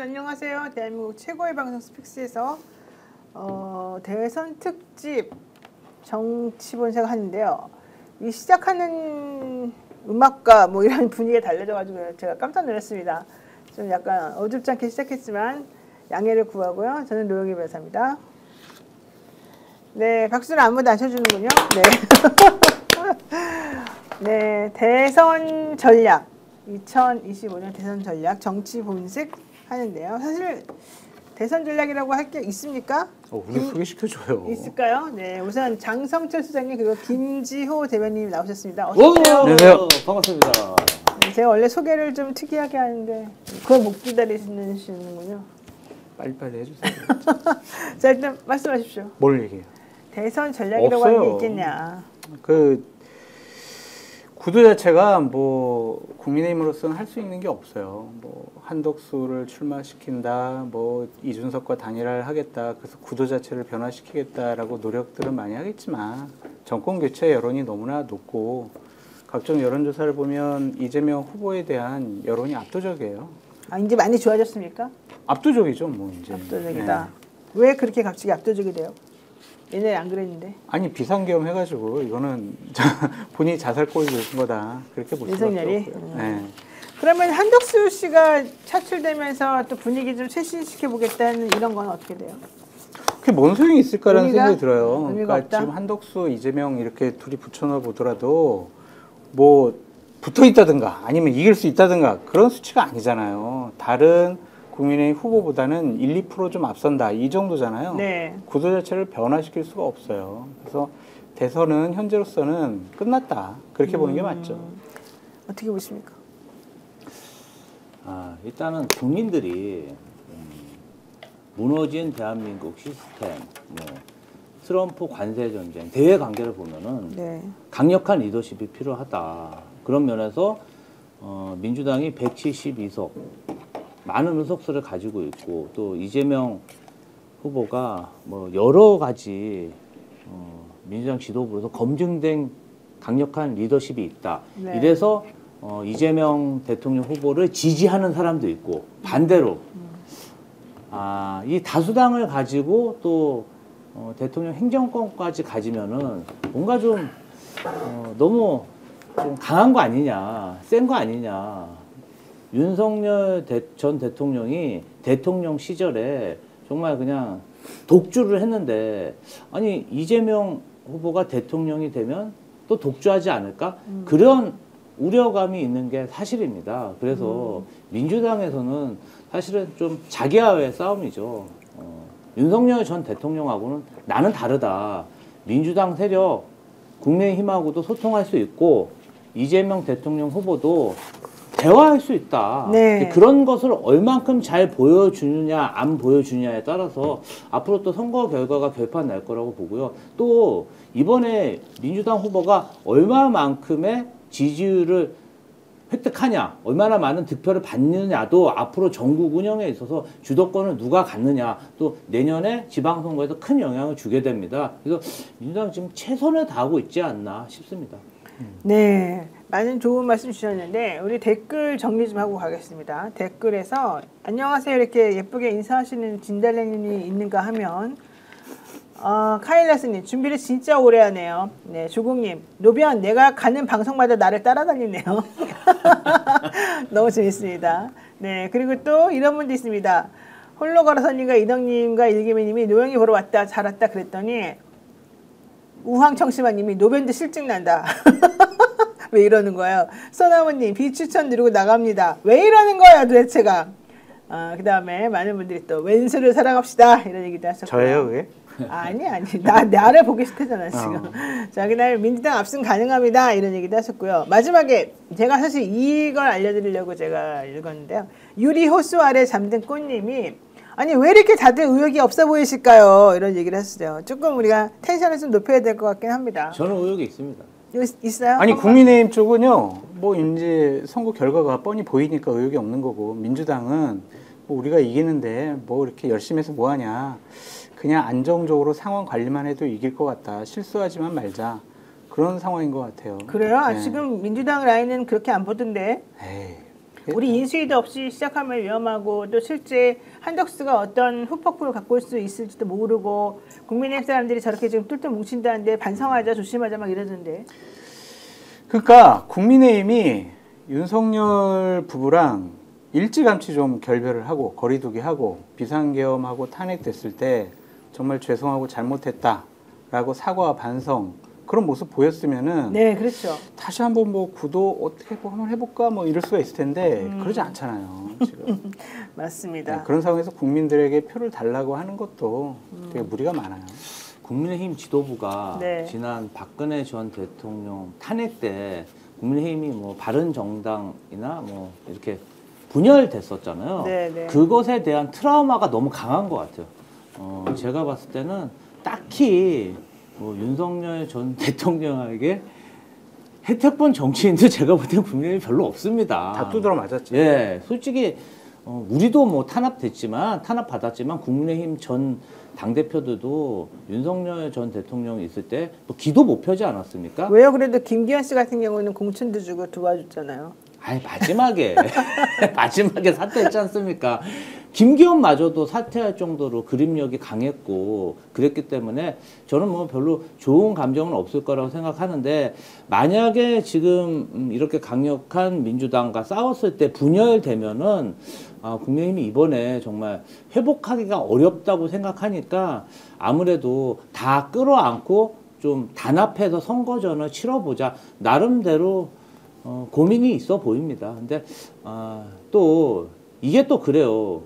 안녕하세요. 대한민국 최고의 방송 스픽스에서 대선 특집 정치 본색 하는데요. 이 시작하는 음악과 뭐 이런 분위기가 달라져가지고 제가 깜짝 놀랐습니다. 좀 약간 어줍지 않게 시작했지만 양해를 구하고요. 저는 노영희 변호사입니다. 네, 박수는 아무도 안 쳐주는군요. 네. 네, 대선 전략 2025년 대선 전략 정치 본색 하는데요. 사실 대선 전략이라고 할 게 있습니까? 우리 소개시켜줘요. 있을까요? 네, 우선 장성철 수장님 그리고 김지호 대변인님 나오셨습니다. 어서 오세요. 안녕하세요. 반갑습니다. 네, 제가 원래 소개를 좀 특이하게 하는데 그걸 못 기다리시는군요. 빨리빨리 해주세요. 자, 일단 말씀하십시오. 뭘 얘기해요? 대선 전략이라고 하는 게 없어요. 있겠냐? 그 구도 자체가 뭐 국민의힘으로서는 할 수 있는 게 없어요. 뭐 한덕수를 출마시킨다, 뭐 이준석과 단일화를 하겠다, 그래서 구도 자체를 변화시키겠다라고 노력들은 많이 하겠지만 정권 교체 여론이 너무나 높고 각종 여론조사를 보면 이재명 후보에 대한 여론이 압도적이에요. 아, 이제 많이 좋아졌습니까? 압도적이죠, 뭐 이제. 압도적이다. 네. 왜 그렇게 갑자기 압도적이 돼요? 옛날에 안 그랬는데. 아니 비상계엄 해가지고 이거는 본인이 자살골 주신 거다 그렇게 볼 수밖에 없고요. 네. 그러면 한덕수 씨가 차출되면서 또 분위기 좀 쇄신시켜 보겠다는 이런 건 어떻게 돼요? 그게 뭔 소용이 있을까라는 의미가? 생각이 들어요. 의미가 그러니까 없다? 지금 한덕수, 이재명 이렇게 둘이 붙여넣어 보더라도 뭐 붙어 있다든가 아니면 이길 수 있다든가 그런 수치가 아니잖아요. 다른 국민의힘 후보보다는 1, 2% 좀 앞선다 이 정도잖아요. 네. 구도 자체를 변화시킬 수가 없어요. 그래서 대선은 현재로서는 끝났다 그렇게 보는 게 맞죠. 어떻게 보십니까? 일단은 국민들이 무너진 대한민국 시스템, 뭐 트럼프 관세 전쟁, 대외 관계를 보면은 네. 강력한 리더십이 필요하다. 그런 면에서 민주당이 172석 많은 의석수를 가지고 있고 또 이재명 후보가 뭐 여러 가지 민주당 지도부로서 검증된 강력한 리더십이 있다. 네. 이래서 이재명 대통령 후보를 지지하는 사람도 있고 반대로 이 다수당을 가지고 또 대통령 행정권까지 가지면은 뭔가 좀 너무 좀 강한 거 아니냐, 센 거 아니냐. 윤석열 전 대통령이 대통령 시절에 정말 그냥 독주를 했는데 아니 이재명 후보가 대통령이 되면 또 독주하지 않을까? 그런 우려감이 있는 게 사실입니다. 그래서 민주당에서는 사실은 좀 자기와의 싸움이죠. 윤석열 전 대통령하고는 나는 다르다. 민주당 세력, 국민의힘하고도 소통할 수 있고 이재명 대통령 후보도 대화할 수 있다. 네. 그런 것을 얼만큼 잘 보여주느냐 안 보여주느냐에 따라서 앞으로 또 선거 결과가 결판 날 거라고 보고요. 또 이번에 민주당 후보가 얼마만큼의 지지율을 획득하냐, 얼마나 많은 득표를 받느냐도 앞으로 전국 운영에 있어서 주도권을 누가 갖느냐, 또 내년에 지방선거에서 큰 영향을 주게 됩니다. 그래서 민주당 지금 최선을 다하고 있지 않나 싶습니다. 네, 많은 좋은 말씀 주셨는데 우리 댓글 정리 좀 하고 가겠습니다. 댓글에서 안녕하세요 이렇게 예쁘게 인사하시는 진달래님이 있는가 하면 카일라스님 준비를 진짜 오래 하네요. 네, 조국님 노변 내가 가는 방송마다 나를 따라다니네요. 너무 재밌습니다. 네, 그리고 또 이런 분도 있습니다. 홀로 걸어서님과 이덕님과 일기매님이 노영이 보러 왔다 잘 왔다 그랬더니 우황청심아님이 노변도 실증 난다. 왜 이러는 거예요? 써나무님 비추천 누르고 나갑니다. 왜 이러는 거야 도대체가? 그 다음에 많은 분들이 또 왼수를 사랑합시다 이런 얘기도 하셨고요. 저예요 그게? 아니 나를 보기 싫다잖아 지금. 자, 그다음에 민주당 압승 가능합니다 이런 얘기도 하셨고요. 마지막에 제가 사실 이걸 알려드리려고 제가 읽었는데요. 유리 호수 아래 잠든 꽃님이 아니 왜 이렇게 다들 의욕이 없어 보이실까요? 이런 얘기를 했어요. 조금 우리가 텐션을 좀 높여야 될 것 같긴 합니다. 저는 의욕이 있습니다. 있어요? 아니 국민의힘 쪽은요 뭐 이제 선거 결과가 뻔히 보이니까 의욕이 없는 거고 민주당은 뭐 우리가 이기는데 뭐 이렇게 열심히 해서 뭐하냐 그냥 안정적으로 상황 관리만 해도 이길 것 같다 실수하지만 말자 그런 상황인 것 같아요. 그래요? 네. 지금 민주당 라인은 그렇게 안 보던데. 에이, 우리 인수위도 없이 시작하면 위험하고 또 실제 한덕수가 어떤 후폭풍을 갖고 올 수 있을지도 모르고 국민의힘 사람들이 저렇게 지금 똘똘 뭉친다는데 반성하자 조심하자 막 이러던데. 그러니까 국민의힘이 윤석열 부부랑 일찌감치 좀 결별을 하고 거리두기 하고 비상계엄하고 탄핵됐을 때 정말 죄송하고 잘못했다라고 사과와 반성 그런 모습 보였으면은 네, 그렇죠. 다시 한번 뭐 구도 어떻게 한번 해볼까 뭐 이럴 수가 있을 텐데 그러지 않잖아요 지금. 맞습니다. 네, 그런 상황에서 국민들에게 표를 달라고 하는 것도 되게 무리가 많아요. 국민의힘 지도부가 네. 지난 박근혜 전 대통령 탄핵 때 국민의힘이 뭐 바른정당이나 뭐 이렇게 분열됐었잖아요. 네, 네. 그것에 대한 트라우마가 너무 강한 것 같아요. 제가 봤을 때는 딱히 뭐 윤석열 전 대통령에게 혜택 본 정치인도 제가 볼 때는 국민의힘 별로 없습니다. 다 두드러 맞았죠. 예, 솔직히 우리도 뭐 탄압받았지만 국민의힘 전 당대표들도 윤석열 전 대통령이 있을 때 또 기도 못 펴지 않았습니까? 왜요? 그래도 김기현 씨 같은 경우는 공천도 주고 도와줬잖아요. 아니 마지막에 사퇴했지 않습니까? 김기현마저도 사퇴할 정도로 그림력이 강했고 그랬기 때문에 저는 뭐 별로 좋은 감정은 없을 거라고 생각하는데 만약에 지금 이렇게 강력한 민주당과 싸웠을 때 분열되면은 국민의힘이 이번에 정말 회복하기가 어렵다고 생각하니까 아무래도 다 끌어안고 좀 단합해서 선거전을 치러보자 나름대로 고민이 있어 보입니다. 근데 또 이게 또 그래요.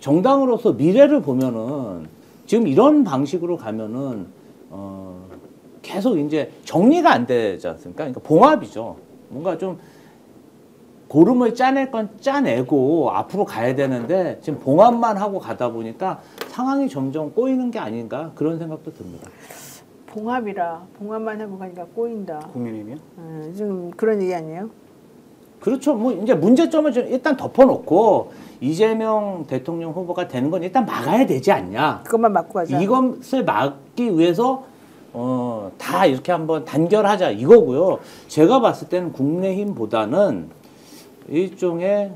정당으로서 미래를 보면은 지금 이런 방식으로 가면은 계속 이제 정리가 안 되지 않습니까? 그러니까 봉합이죠. 뭔가 좀 고름을 짜낼 건 짜내고 앞으로 가야 되는데 지금 봉합만 하고 가다 보니까 상황이 점점 꼬이는 게 아닌가 그런 생각도 듭니다. 봉합만 하고 가니까 꼬인다. 국민의힘이요? 지금 그런 얘기 아니에요? 그렇죠. 뭐 이제 문제점을 좀 일단 덮어놓고 이재명 대통령 후보가 되는 건 일단 막아야 되지 않냐. 그것만 막고 가자. 이것을 막기 위해서 다 이렇게 한번 단결하자 이거고요. 제가 봤을 때는 국민의힘보다는 일종의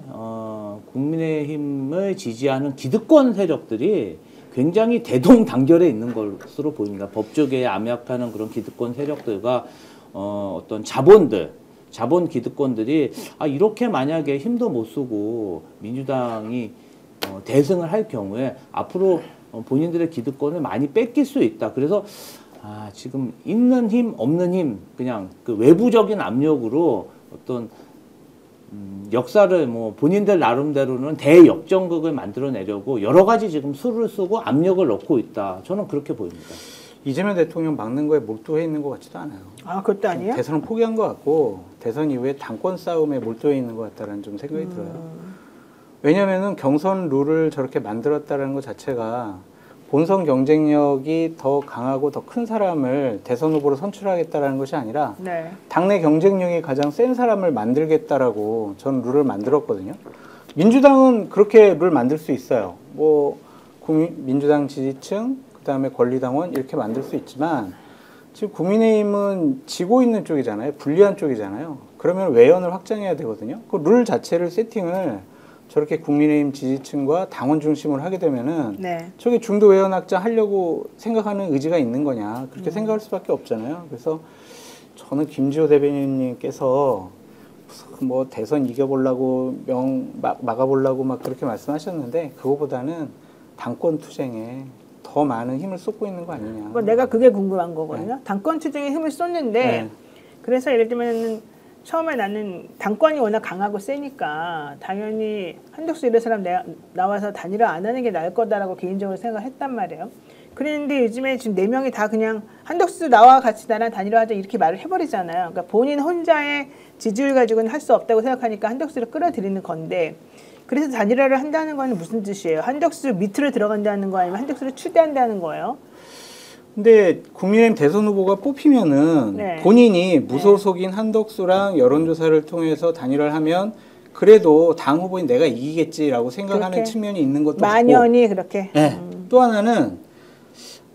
국민의힘을 지지하는 기득권 세력들이 굉장히 대동단결에 있는 것으로 보입니다. 법조계에 암약하는 그런 기득권 세력들과 어떤 자본 기득권들이 이렇게 만약에 힘도 못 쓰고 민주당이 대승을 할 경우에 앞으로 본인들의 기득권을 많이 뺏길 수 있다. 그래서 지금 있는 힘 없는 힘 그냥 그 외부적인 압력으로 어떤 역사를 뭐 본인들 나름대로는 대역전극을 만들어내려고 여러 가지 지금 수를 쓰고 압력을 넣고 있다. 저는 그렇게 보입니다. 이재명 대통령 막는 거에 몰두해 있는 것 같지도 않아요. 그것도 아니에요? 대선을 포기한 것 같고 대선 이후에 당권 싸움에 몰두해 있는 것 같다는 좀 생각이 들어요. 왜냐하면은 경선 룰을 저렇게 만들었다는 것 자체가 본선 경쟁력이 더 강하고 더 큰 사람을 대선 후보로 선출하겠다라는 것이 아니라 네. 당내 경쟁력이 가장 센 사람을 만들겠다라고 전 룰을 만들었거든요. 민주당은 그렇게 룰 만들 수 있어요. 뭐 민주당 지지층, 그다음에 권리당원 이렇게 만들 수 있지만 지금 국민의힘은 지고 있는 쪽이잖아요. 불리한 쪽이잖아요. 그러면 외연을 확장해야 되거든요. 그 룰 자체를 세팅을 저렇게 국민의힘 지지층과 당원 중심으로 하게 되면은 네. 저게 중도 외연 확장 하려고 생각하는 의지가 있는 거냐 그렇게 생각할 수밖에 없잖아요. 그래서 저는 김지호 대변인님께서 뭐 대선 이겨보려고 막아보려고 막 그렇게 말씀하셨는데 그거보다는 당권 투쟁에 더 많은 힘을 쏟고 있는 거 아니냐. 내가 그게 궁금한 거거든요. 네. 당권 투쟁에 힘을 쏟는데 네. 그래서 예를 들면 처음에 나는 당권이 워낙 강하고 세니까 당연히 한덕수 이런 사람 나와서 단일화 안 하는 게 나을 거다라고 개인적으로 생각을 했단 말이에요. 그랬는데 요즘에 지금 4명이 다 그냥 한덕수 나와 같이 나랑 단일화하자 이렇게 말을 해버리잖아요. 그러니까 본인 혼자의 지지율 가지고는 할 수 없다고 생각하니까 한덕수를 끌어들이는 건데 그래서 단일화를 한다는 건 무슨 뜻이에요? 한덕수 밑으로 들어간다는 거 아니면 한덕수를 추대한다는 거예요? 근데 국민의힘 대선 후보가 뽑히면은 네. 본인이 무소속인 한덕수랑 여론조사를 통해서 단일화를 하면 그래도 당 후보인 내가 이기겠지라고 생각하는 그렇게? 측면이 있는 것도 만연히 그렇게. 네. 또 하나는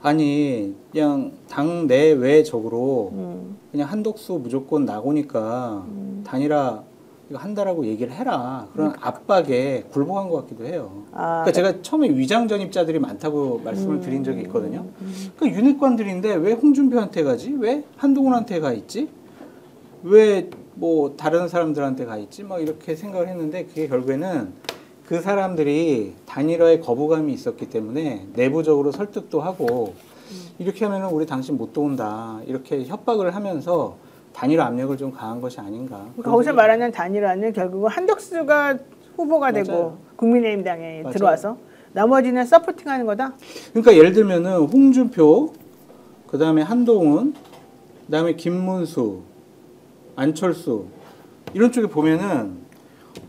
아니 그냥 당 내외적으로 그냥 한덕수 무조건 나고니까 단일화 이거 한다라고 얘기를 해라. 그런 압박에 굴복한 것 같기도 해요. 아, 그러니까 제가 처음에 위장 전입자들이 많다고 말씀을 드린 적이 있거든요. 그 윤핵관들인데 왜 홍준표한테 가지? 왜 한동훈한테 가 있지? 왜 뭐 다른 사람들한테 가 있지? 막 이렇게 생각을 했는데 그게 결국에는 그 사람들이 단일화에 거부감이 있었기 때문에 내부적으로 설득도 하고 이렇게 하면은 우리 당신 못 도운다. 이렇게 협박을 하면서 단일화 압력을 좀 가한 것이 아닌가. 거기서 말하는 단일화는 결국은 한덕수가 후보가 맞아요. 되고 국민의힘당에 맞아요. 들어와서 나머지는 서포팅하는 거다. 그러니까 예를 들면은 홍준표, 그 다음에 한동훈, 그 다음에 김문수, 안철수 이런 쪽에 보면은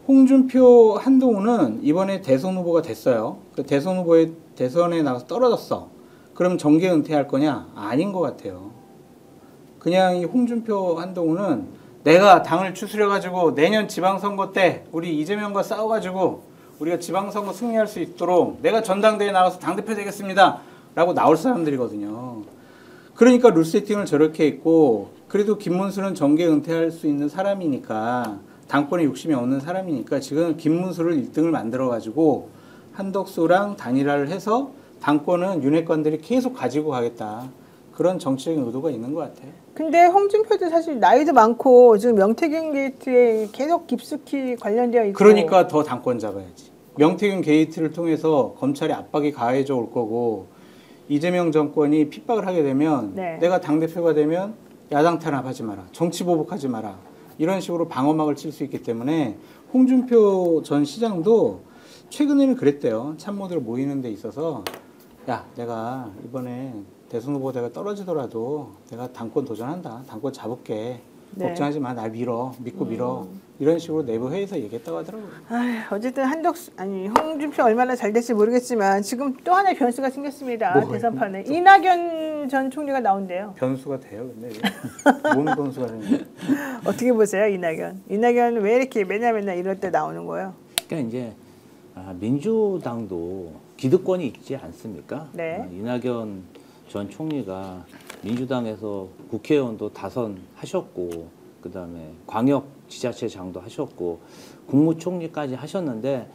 홍준표, 한동훈은 이번에 대선 후보가 됐어요. 그 대선 후보에 대선에 나가서 떨어졌어. 그럼 정계 은퇴할 거냐? 아닌 것 같아요. 그냥 이 홍준표, 한동훈은 내가 당을 추스려가지고 내년 지방선거 때 우리 이재명과 싸워가지고 우리가 지방선거 승리할 수 있도록 내가 전당대회에 나가서 당대표 되겠습니다. 라고 나올 사람들이거든요. 그러니까 룰 세팅을 저렇게 했고 그래도 김문수는 정계 은퇴할 수 있는 사람이니까 당권에 욕심이 없는 사람이니까 지금 김문수를 1등을 만들어가지고 한덕수랑 단일화를 해서 당권은 윤핵관들이 계속 가지고 가겠다. 그런 정치적인 의도가 있는 것 같아요. 근데 홍준표도 사실 나이도 많고 지금 명태균 게이트에 계속 깊숙이 관련되어 있고 그러니까 더 당권 잡아야지. 명태균 게이트를 통해서 검찰의 압박이 가해져 올 거고 이재명 정권이 핍박을 하게 되면 네. 내가 당대표가 되면 야당 탄압하지 마라. 정치 보복하지 마라. 이런 식으로 방어막을 칠 수 있기 때문에 홍준표 전 시장도 최근에는 그랬대요. 참모들 모이는 데 있어서 야 내가 이번에 대선 후보 내가 떨어지더라도 내가 당권 도전한다. 당권 잡을게. 네. 걱정하지 마. 날 밀어. 믿고 밀어. 이런 식으로 내부 회의에서 얘기했다고 하더라고요. 어쨌든 홍준표 얼마나 잘 될지 모르겠지만 지금 또 하나의 변수가 생겼습니다. 뭐예요? 대선판에 이낙연 전 총리가 나온대요. 변수가 돼요. 근데 뭔 변수가 되는 어떻게 보세요, 이낙연? 이낙연 왜 이렇게 맨날 이럴 때 나오는 거예요? 그러니까 이제 민주당도 기득권이 있지 않습니까? 네. 이낙연 전 총리가 민주당에서 국회의원도 다선하셨고 그다음에 광역지자체장도 하셨고 국무총리까지 하셨는데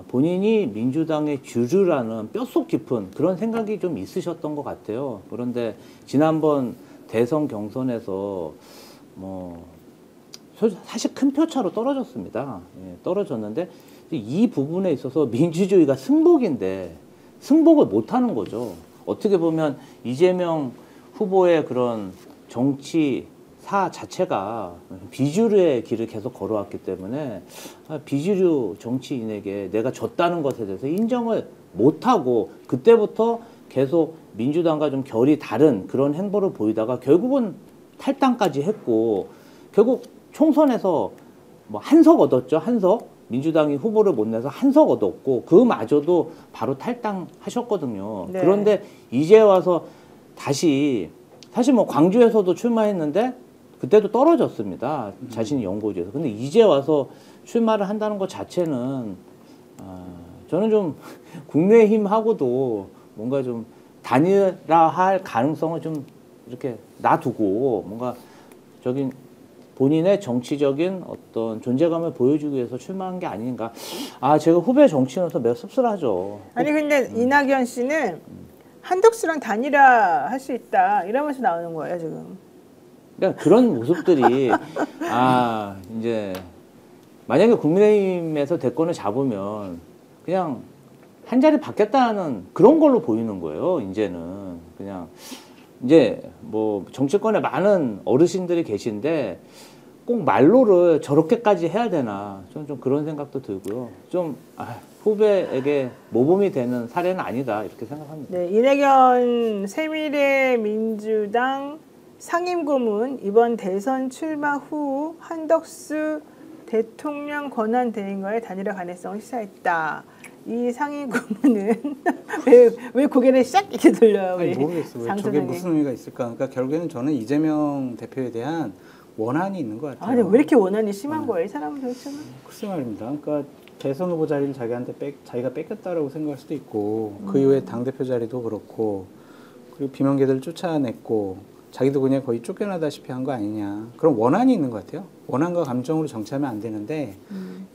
본인이 민주당의 주류라는 뼛속 깊은 그런 생각이 좀 있으셨던 것 같아요. 그런데 지난번 대선 경선에서 뭐 사실 큰 표차로 떨어졌습니다. 예, 떨어졌는데 이 부분에 있어서 민주주의가 승복인데 승복을 못하는 거죠. 어떻게 보면 이재명 후보의 그런 정치사 자체가 비주류의 길을 계속 걸어왔기 때문에 비주류 정치인에게 내가 졌다는 것에 대해서 인정을 못하고 그때부터 계속 민주당과 좀 결이 다른 그런 행보를 보이다가 결국은 탈당까지 했고 결국 총선에서 뭐 한석 얻었죠. 한석. 민주당이 후보를 못 내서 한석 얻었고 그마저도 바로 탈당하셨거든요. 네. 그런데 이제 와서 다시 사실 뭐 광주에서도 출마했는데 그때도 떨어졌습니다. 자신이 연고지에서. 근데 이제 와서 출마를 한다는 것 자체는 저는 좀 국민의힘하고도 뭔가 좀 단일화할 가능성을 좀 이렇게 놔두고 뭔가 저긴 본인의 정치적인 어떤 존재감을 보여주기 위해서 출마한 게 아닌가. 제가 후배 정치인으로서 매우 씁쓸하죠. 아니 근데 이낙연 씨는 한덕수랑 단일화 할 수 있다 이러면서 나오는 거예요 지금. 그러니까 그런 모습들이 이제 만약에 국민의힘에서 대권을 잡으면 그냥 한 자리 받겠다는 그런 걸로 보이는 거예요. 이제는 그냥 이제 뭐 정치권에 많은 어르신들이 계신데 꼭 말로를 저렇게까지 해야 되나 저는 좀 그런 생각도 들고요. 좀 후배에게 모범이 되는 사례는 아니다 이렇게 생각합니다. 네, 이낙연 새미래민주당 상임고문 이번 대선 출마 후 한덕수 대통령 권한 대행과의 단일화 가능성을 시사했다. 이 상임고문은 왜 고개를 싹 이렇게 돌려요? 아니, 모르겠어요. 왜 저게 무슨 의미가 있을까? 그러니까 결국에는 저는 이재명 대표에 대한 원한이 있는 것 같아요. 아니 왜 이렇게 원한이 심한 거예요? 이 사람은 도대체. 글쎄 말입니다. 그러니까 대선 후보 자리를 자기가 뺏겼다라고 생각할 수도 있고 그 이후에 당대표 자리도 그렇고 그리고 비명계들 쫓아냈고 자기도 그냥 거의 쫓겨나다시피 한 거 아니냐. 그런 원한이 있는 것 같아요. 원한과 감정으로 정치하면 안 되는데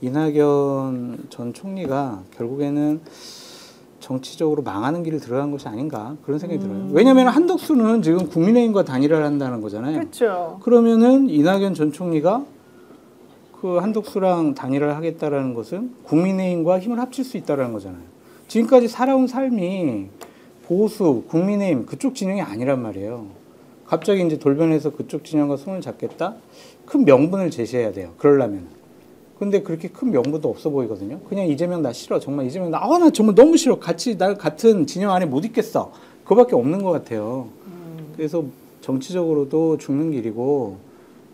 이낙연 전 총리가 결국에는 정치적으로 망하는 길을 들어간 것이 아닌가 그런 생각이 들어요. 왜냐하면 한덕수는 지금 국민의힘과 단일화를 한다는 거잖아요. 그렇죠. 그러면은 이낙연 전 총리가 그 한덕수랑 단일화를 하겠다라는 것은 국민의힘과 힘을 합칠 수 있다라는 거잖아요. 지금까지 살아온 삶이 보수, 국민의힘 그쪽 진영이 아니란 말이에요. 갑자기 이제 돌변해서 그쪽 진영과 손을 잡겠다? 큰 명분을 제시해야 돼요. 그러려면. 근데 그렇게 큰 명분도 없어 보이거든요. 그냥 이재명 나 싫어. 정말 이재명 나 정말 너무 싫어. 날 같은 진영 안에 못 있겠어. 그거밖에 없는 것 같아요. 그래서 정치적으로도 죽는 길이고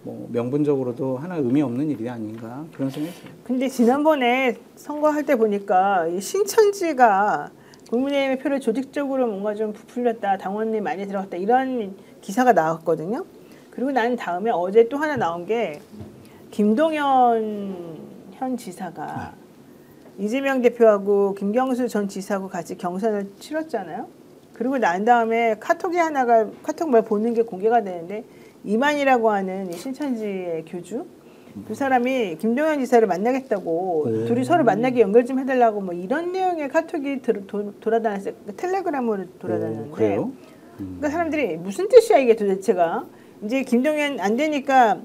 뭐 명분적으로도 하나 의미 없는 일이 아닌가 그런 생각이 들어요. 근데 지난번에 선거할 때 보니까 이 신천지가 국민의힘의 표를 조직적으로 뭔가 좀 부풀렸다, 당원이 많이 들어갔다 이런 기사가 나왔거든요. 그리고 난 다음에 어제 또 하나 나온 게 김동연 현 지사가 이재명 대표하고 김경수 전 지사하고 같이 경선을 치렀잖아요. 그리고 난 다음에 카톡 말 보는 게 공개가 되는데 이만희라고 하는 이 신천지의 교주 그 사람이 김동연 지사를 만나겠다고 둘이 서로 만나게 연결 좀 해달라고 뭐 이런 내용의 카톡이 돌아다녔어요. 텔레그램으로 돌아다녔는데 그래요? 그러니까 사람들이 무슨 뜻이야 이게 도대체가. 이제 김동연 안 되니까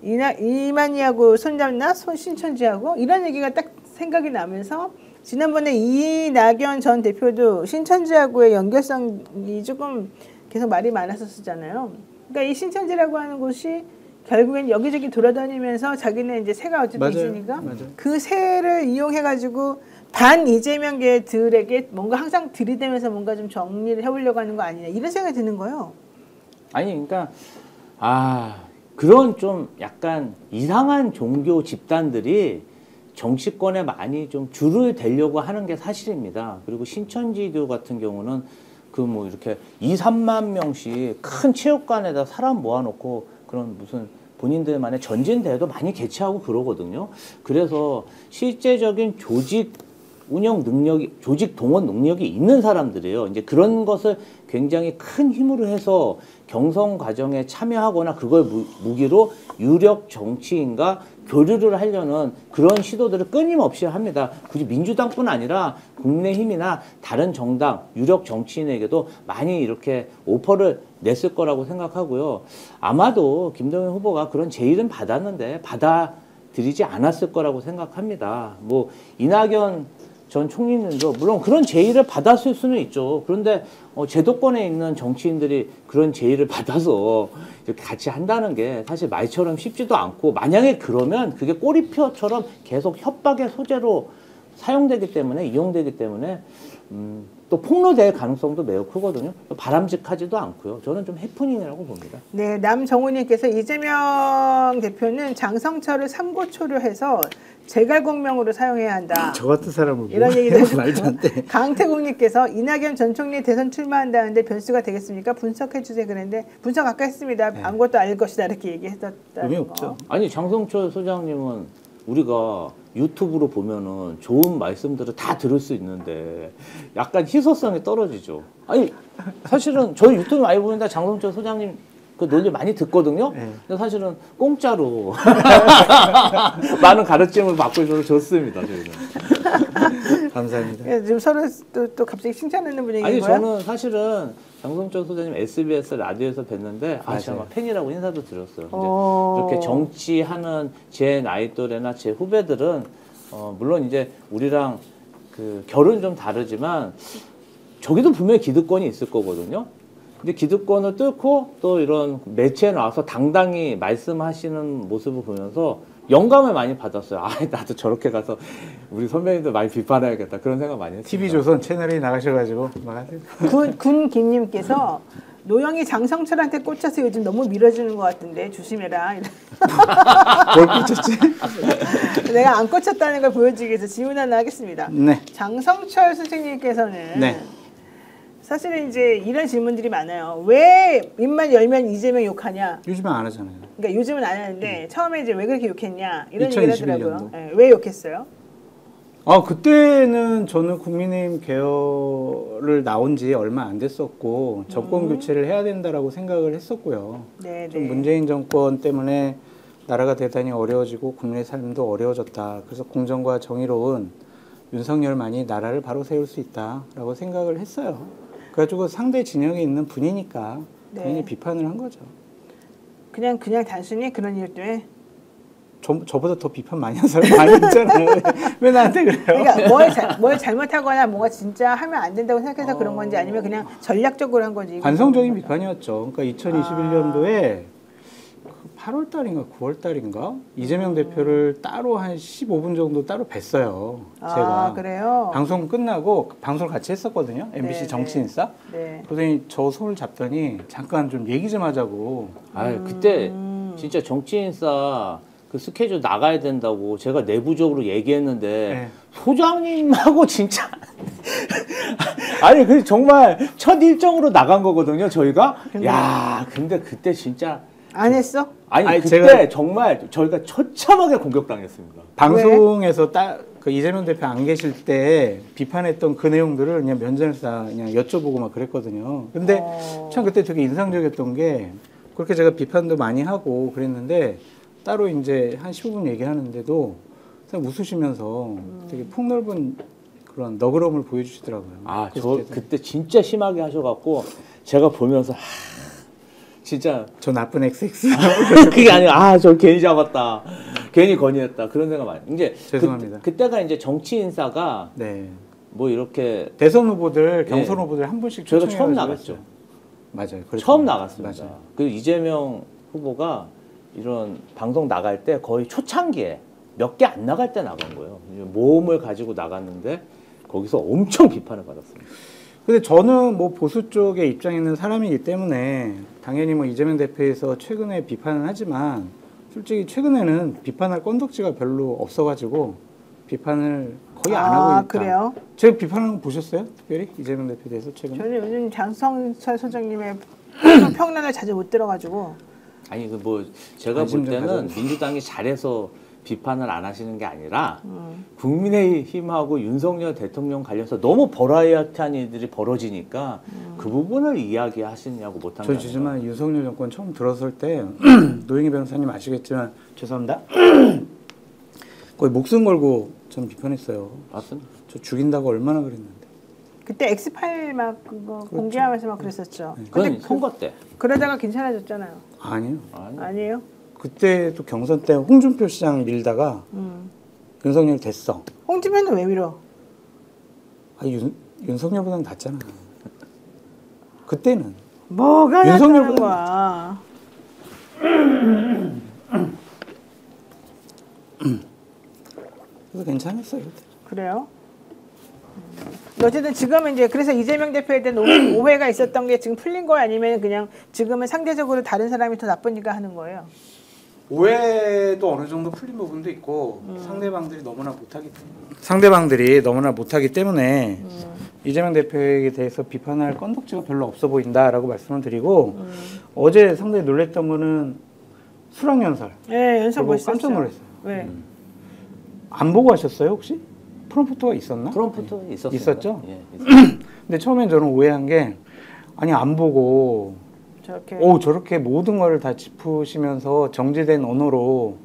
이만희하고 손잡나 신천지하고 이런 얘기가 딱 생각이 나면서 지난번에 이낙연 전 대표도 신천지하고의 연결성이 조금 계속 말이 많았었잖아요. 그러니까 이 신천지라고 하는 곳이 결국엔 여기저기 돌아다니면서 자기는 이제 새가 어쨌든 있으니까 그 새를 이용해가지고 반 이재명계들에게 뭔가 항상 들이대면서 뭔가 좀 정리를 해보려고 하는 거 아니냐 이런 생각이 드는 거예요. 아니 그러니까 그런 좀 약간 이상한 종교 집단들이 정치권에 많이 좀 줄을 대려고 하는 게 사실입니다. 그리고 신천지교 같은 경우는 그 뭐 이렇게 2, 3만 명씩 큰 체육관에다 사람 모아놓고 그런 무슨 본인들만의 전진대회도 많이 개최하고 그러거든요. 그래서 실제적인 조직 운영 능력이, 조직 동원 능력이 있는 사람들이에요. 이제 그런 것을 굉장히 큰 힘으로 해서 경선 과정에 참여하거나 그걸 무기로 유력 정치인과 교류를 하려는 그런 시도들을 끊임없이 합니다. 굳이 민주당뿐 아니라 국민의힘이나 다른 정당, 유력 정치인에게도 많이 이렇게 오퍼를 냈을 거라고 생각하고요. 아마도 김동연 후보가 그런 제의는 받았는데 받아들이지 않았을 거라고 생각합니다. 뭐 이낙연 전 총리님도 물론 그런 제의를 받았을 수는 있죠. 그런데 제도권에 있는 정치인들이 그런 제의를 받아서 이렇게 같이 한다는 게 사실 말처럼 쉽지도 않고, 만약에 그러면 그게 꼬리표처럼 계속 협박의 소재로 사용되기 때문에, 이용되기 때문에 또 폭로될 가능성도 매우 크거든요. 바람직하지도 않고요. 저는 좀 해프닝이라고 봅니다. 네, 남정우님께서 이재명 대표는 장성철을 삼고초려 해서 재갈공명으로 사용해야 한다. 저 같은 사람을 이런 얘기도 말도 안 돼. 강태국님께서 이낙연 전 총리 대선 출마한다는데 변수가 되겠습니까? 분석해 주세요. 그랬는데 분석 아까 했습니다. 네. 아무것도 알 것이다 이렇게 얘기했었다는 의미 거. 없죠. 아니 장성철 소장님은 우리가 유튜브로 보면은 좋은 말씀들을 다 들을 수 있는데 약간 희소성이 떨어지죠. 아니 사실은 저희 유튜브 많이 보는데 장성철 소장님 그 논리 많이 듣거든요. 네. 근데 사실은 공짜로 많은 가르침을 받고 있어서 좋습니다. 저희는. 감사합니다. 예, 지금 서로 또 갑자기 칭찬하는 분위기인 아니 거야? 저는 사실은 장성철 소장님 SBS 라디오에서 뵀는데 제가 팬이라고 인사도 드렸어요. 이제 이렇게 정치하는 제 나이 또래나 제 후배들은 물론 이제 우리랑 그 결은 좀 다르지만 저기도 분명히 기득권이 있을 거거든요. 근데 기득권을 뚫고 또 이런 매체에 나와서 당당히 말씀하시는 모습을 보면서 영감을 많이 받았어요. 나도 저렇게 가서 우리 선배님들 많이 비판해야겠다. 그런 생각 많이 했어요. TV조선 채널에 나가셔가지고 막 군김님께서 노영이 장성철한테 꽂혀서 요즘 너무 밀어주는 것 같은데 조심해라. 뭘 꽂혔지? 내가 안 꽂혔다는 걸 보여주기 위해서 질문 하나 하겠습니다. 네. 장성철 선생님께서는 네. 사실은 이제 이런 질문들이 많아요. 왜 입만 열면 이재명 욕하냐? 요즘은 안 하잖아요. 그러니까 요즘은 안 하는데 처음에 이제 왜 그렇게 욕했냐 이런 얘기를 2021 하더라고요. 년도. 네, 왜 욕했어요? 그때는 저는 국민의힘 계열을 나온 지 얼마 안 됐었고 정권 교체를 해야 된다라고 생각을 했었고요. 네, 좀 네. 문재인 정권 때문에 나라가 대단히 어려워지고 국민의 삶도 어려워졌다. 그래서 공정과 정의로운 윤석열만이 나라를 바로 세울 수 있다라고 생각을 했어요. 그래가지고 상대 진영에 있는 분이니까 네. 당연히 비판을 한 거죠. 그냥 단순히 그런 이유 때문에. 저보다 더 비판 많이 한 사람 많이 있잖아요. 왜 나한테 그래요? 그러니까 뭘 잘못하거나 뭔가 진짜 하면 안 된다고 생각해서 그런 건지 아니면 그냥 전략적으로 한 건지. 관성적인 비판이었죠. 그러니까 2021년도에 8월 달인가 9월 달인가 이재명 대표를 따로 한 15분 정도 따로 뵀어요. 제가 그래요? 방송 끝나고 방송을 같이 했었거든요. MBC 네, 정치인싸. 네. 그러더니 저 손을 잡더니 잠깐 좀 얘기 좀 하자고. 그때 진짜 정치인싸 그 스케줄 나가야 된다고 제가 내부적으로 얘기했는데 네. 소장님하고 진짜 아니 그 정말 첫 일정으로 나간 거거든요 저희가. 야 근데 그때 진짜 안 했어? 아니 그때 제가 정말 저희가 처참하게 공격당했습니다. 방송에서 그 이재명 대표 안 계실 때 비판했던 그 내용들을 그냥 면전에서 다 그냥 여쭤보고 막 그랬거든요. 근데 참 그때 되게 인상적이었던 게 그렇게 제가 비판도 많이 하고 그랬는데 따로 이제 한 15분 얘기하는데도 그냥 웃으시면서 되게 폭넓은 그런 너그러움을 보여주시더라고요. 저 그때 진짜 심하게 하셔갖고 제가 보면서 진짜 저 나쁜 XX. 그게 아니라 저 괜히 잡았다, 괜히 건의했다 그런 생각 많이. 이제 죄송합니다. 그때가 이제 정치인사가 네. 뭐 이렇게 대선 후보들, 경선 후보들 한 분씩 저희가 처음 초청해가지고 나갔죠. 했죠. 맞아요. 그랬죠. 처음 나갔습니다. 맞아요. 그 이재명 후보가 이런 방송 나갈 때 거의 초창기에 몇 개 안 나갈 때 나간 거예요. 모험을 가지고 나갔는데 거기서 엄청 비판을 받았습니다. 근데 저는 뭐 보수 쪽에 입장에 있는 사람이기 때문에 당연히 뭐 이재명 대표에서 최근에 비판은 하지만 솔직히 최근에는 비판할 건덕지가 별로 없어가지고 비판을 거의 안 하고 있다. 그래요? 제가 비판하는 거 보셨어요? 특별히 이재명 대표에 대해서 최근에? 저는 요즘 장성철 소장님의 평론을 자주 못 들어가지고. 아니 그 뭐 제가 볼 때는 민주당이 잘해서 비판을 안 하시는 게 아니라 국민의힘하고 윤석열 대통령 관련해서 너무 버라이어티한 일들이 벌어지니까 그 부분을 이야기하시냐고 못한 저 거예요. 지지만 윤석열 정권 처음 들어설 때 노영희 변호사님 아시겠지만 죄송합니다. 거의 목숨 걸고 전 비판했어요. 맞습니다. 저 죽인다고 얼마나 그랬는데. 그때 X8 막 그거 그렇죠. 공개하면서 막 그랬었죠. 그건 근데 선거 때. 그러다가 괜찮아졌잖아요. 아니요. 아니에요? 그때도 경선 때 홍준표 시장 밀다가 윤석열 됐어. 홍준표는 왜 밀어? 윤석열보다는 낫잖아. 그때는. 뭐가 낫다는 윤석열보다 거야? 그래서 괜찮았어요. 그때. 그래요? 어쨌든 지금은 이제 그래서 이재명 대표에 대한 오해가 있었던 게 지금 풀린 거야 아니면 그냥 지금은 상대적으로 다른 사람이 더 나쁘니까 하는 거예요? 오해도 어느 정도 풀린 부분도 있고 상대방들이 너무나 못하기 때문에 이재명 대표에 대해서 비판할 건덕지가 별로 없어 보인다라고 말씀을 드리고 어제 상당히 놀랬던 거는 수락연설. 네, 연설 그거 멋있었죠. 깜짝 놀랐어요. 왜? 안 보고 하셨어요 혹시? 프롬프트가 있었나? 프롬프트 있었습니다. 있었죠? 예, 근데 처음엔 저는 오해한 게 아니 안 보고 저렇게 모든 걸 다 짚으시면서 정제된 언어로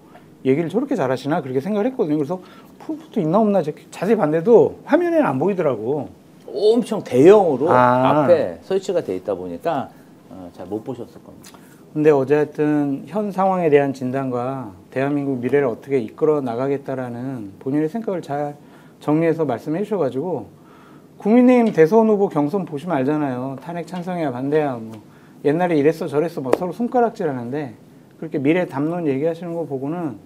얘기를 저렇게 잘하시나 그렇게 생각을 했거든요. 그래서 프롬프트 있나 없나 자세히 봤는데도 화면에는 안 보이더라고. 엄청 대형으로 앞에 설치가 돼 있다 보니까 잘 못 보셨을 겁니다. 근데 어제 하여튼 현 상황에 대한 진단과 대한민국 미래를 어떻게 이끌어 나가겠다라는 본인의 생각을 잘 정리해서 말씀해 주셔가지고 국민의힘 대선 후보 경선 보시면 알잖아요. 탄핵 찬성해야 반대야 뭐 옛날에 이랬어 저랬어 막 서로 손가락질하는데 그렇게 미래 담론 얘기하시는 거 보고는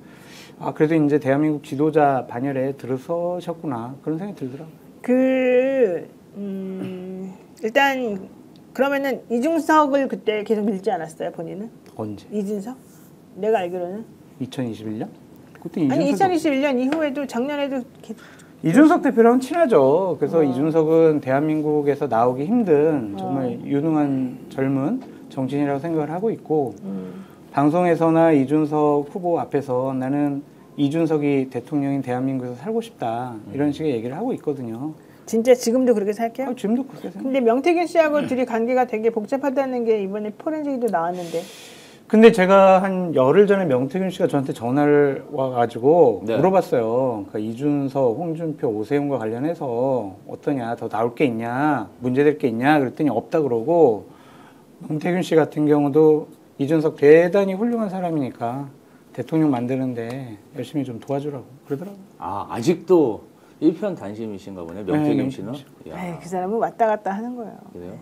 그래도 이제 대한민국 지도자 반열에 들어서셨구나 그런 생각이 들더라고요. 일단 그러면은 이준석을 그때 계속 밀지 않았어요 본인은? 언제? 이준석? 내가 알기로는 2021년? 그때 아니 2021년 이후에도 작년에도 이준석 대표랑 친하죠. 그래서 이준석은 대한민국에서 나오기 힘든 정말 유능한 젊은 정치인이라고 생각을 하고 있고 방송에서나 이준석 후보 앞에서 나는 이준석이 대통령인 대한민국에서 살고 싶다 이런 식의 얘기를 하고 있거든요. 진짜 지금도 그렇게 생각해요? 지금도 그렇게 생각해요. 근데 명태균 씨하고 둘이 관계가 되게 복잡하다는 게 이번에 포렌식도 나왔는데. 근데 제가 한 열흘 전에 명태균 씨가 저한테 전화를 와가지고 네. 물어봤어요. 그러니까 이준석, 홍준표, 오세훈과 관련해서 어떠냐, 더 나올 게 있냐, 문제될 게 있냐 그랬더니 없다 그러고, 명태균 씨 같은 경우도 이준석 대단히 훌륭한 사람이니까 대통령 만드는데 열심히 좀 도와주라고 그러더라고요. 아, 아직도 일편단심이신가 보네, 명태균 네, 씨는. 에이, 그 사람은 왔다 갔다 하는 거예요. 그래요?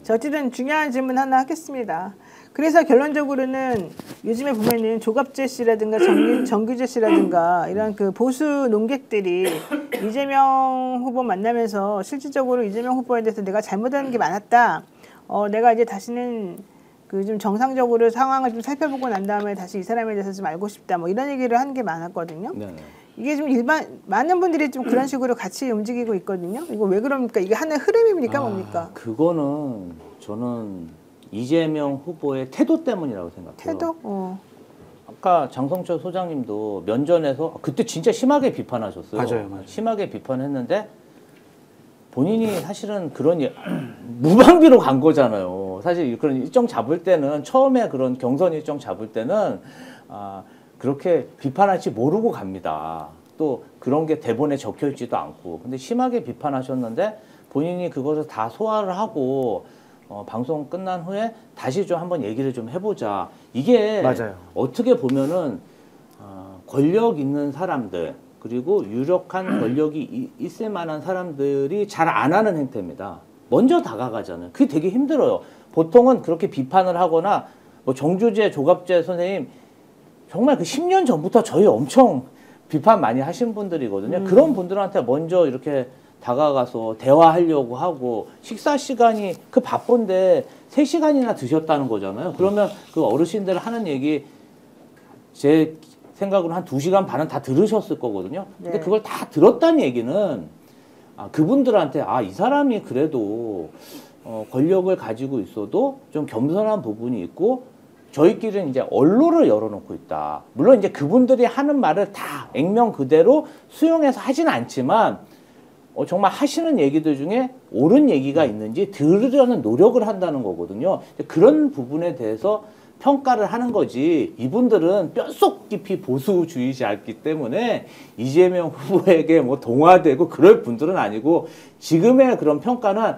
자, 어쨌든 중요한 질문 하나 하겠습니다. 그래서 결론적으로는 요즘에 보면은 조갑재 씨라든가 정규재 씨라든가 이런 그 보수 논객들이 이재명 후보 만나면서 실질적으로 이재명 후보에 대해서 내가 잘못하는 게 많았다. 내가 이제 다시는 그 좀 정상적으로 상황을 좀 살펴보고 난 다음에 다시 이 사람에 대해서 좀 알고 싶다. 뭐 이런 얘기를 하는 게 많았거든요. 네. 이게 좀 많은 분들이 좀 그런 식으로 같이 움직이고 있거든요. 이거 왜 그럽니까? 이게 하나의 흐름입니까? 뭡니까? 그거는 저는 이재명 후보의 태도 때문이라고 생각해요. 태도? 아까 장성철 소장님도 면전에서 그때 진짜 심하게 비판하셨어요. 맞아요. 심하게 비판했는데 본인이 사실은 그런 무방비로 간 거잖아요. 사실 그런 일정 잡을 때는 처음에 그런 경선 일정 잡을 때는 그렇게 비판할지 모르고 갑니다. 또 그런 게 대본에 적혀 있지도 않고. 근데 심하게 비판하셨는데 본인이 그것을 다 소화를 하고 방송 끝난 후에 다시 좀 한번 얘기를 좀 해보자. 이게 맞아요. 어떻게 보면은 권력 있는 사람들 그리고 유력한 권력이 있을 만한 사람들이 잘 안 하는 행태입니다. 먼저 다가가잖아요. 그게 되게 힘들어요. 보통은 그렇게 비판을 하거나 뭐 정주재, 조갑재 선생님 정말 그 10년 전부터 저희 엄청 비판 많이 하신 분들이거든요. 그런 분들한테 먼저 이렇게 다가가서 대화하려고 하고 식사 시간이 그 바쁜데 3시간이나 드셨다는 거잖아요. 그러면 그 어르신들 하는 얘기 제 생각으로 한 2시간 반은 다 들으셨을 거거든요. 근데 네. 그걸 다 들었다는 얘기는 그분들한테 이 사람이 그래도 권력을 가지고 있어도 좀 겸손한 부분이 있고 저희끼리는 이제 언론을 열어놓고 있다. 물론 이제 그분들이 하는 말을 다 액면 그대로 수용해서 하진 않지만 정말 하시는 얘기들 중에 옳은 얘기가 있는지 들으려는 노력을 한다는 거거든요. 그런 부분에 대해서 평가를 하는 거지 이분들은 뼛속 깊이 보수주의자였기 때문에 이재명 후보에게 뭐 동화되고 그럴 분들은 아니고 지금의 그런 평가는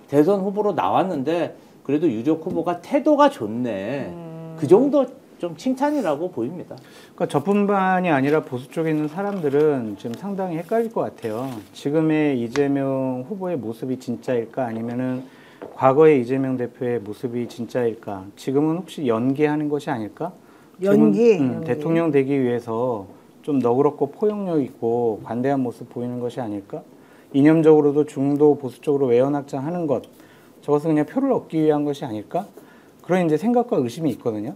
대선 후보로 나왔는데 그래도 유력 후보가 태도가 좋네. 그 정도 좀 칭찬이라고 보입니다. 그러니까 저뿐만이 아니라 보수 쪽에 있는 사람들은 지금 상당히 헷갈릴 것 같아요. 지금의 이재명 후보의 모습이 진짜일까 아니면은 과거의 이재명 대표의 모습이 진짜일까? 지금은 혹시 연기하는 것이 아닐까? 연기. 대통령 되기 위해서 좀 너그럽고 포용력 있고 관대한 모습 보이는 것이 아닐까? 이념적으로도 중도 보수 쪽으로 외연확장하는 것, 저것은 그냥 표를 얻기 위한 것이 아닐까? 그런 이제 생각과 의심이 있거든요.